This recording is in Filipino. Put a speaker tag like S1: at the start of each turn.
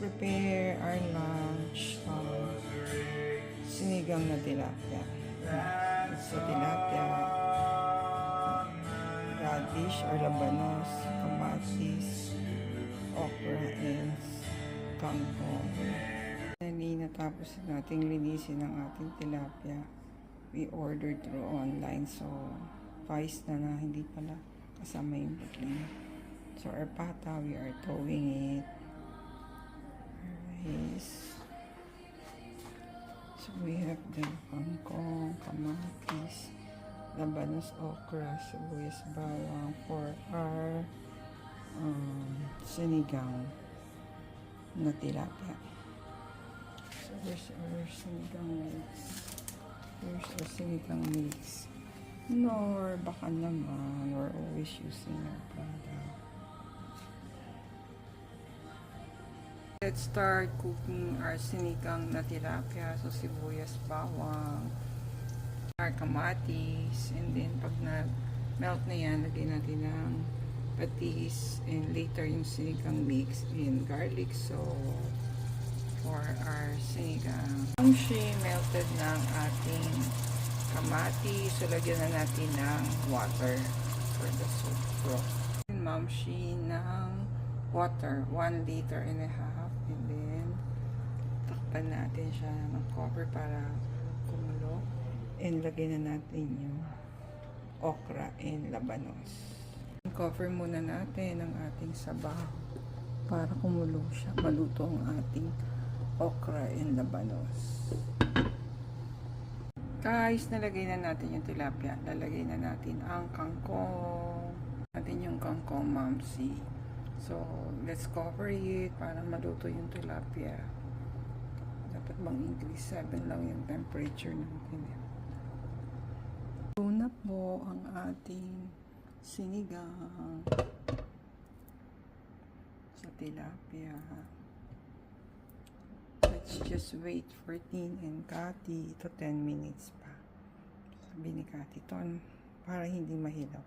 S1: prepare our lunch. Sinigang na tilapia. So, tilapia, radish or labanos, kamatis, okra, and kangkong. Natapos nating linisin ang ating tilapia. We ordered through online, so vice na hindi pala kasama yung butling. So our pata, we are throwing it. Rice. So we have the kangkong, kamatis, labanos, okra, sibuyas, bawang for our sinigang na tilapia. So here's our sinigang mix. Here's our sinigang mix. Nor baka naman, we're always using our product. Let's start cooking our sinigang na tilapia. So sibuyas, bawang, our kamatis, and then pag na-melt na yan, lagyan natin ng patis, and later yung sinigang mix in garlic. So for our sinigang. She melted ng ating kamatis. So, lagyan na natin ng water for the soup broth. Mamshi ng water, 1.5 liters. And then, takpan natin siya ng cover para kumulo. And lagyan na natin yung okra and labanos. Cover muna natin ang ating sabaw para kumulo siya. Maluto ang ating okra and labanos. Guys, nalagay na natin yung tilapia. Lalagay na natin ang kangkong. Natin yung kangkong, mamsi. So, let's cover it para maluto yung tilapia. Dapat bang increase 7 lang yung temperature natin. Luto na po ang ating sinigang sa tilapia. Let's just wait for Tin and Cathy to 10 minutes pa. Sabi ni Cathy, para hindi mahilap.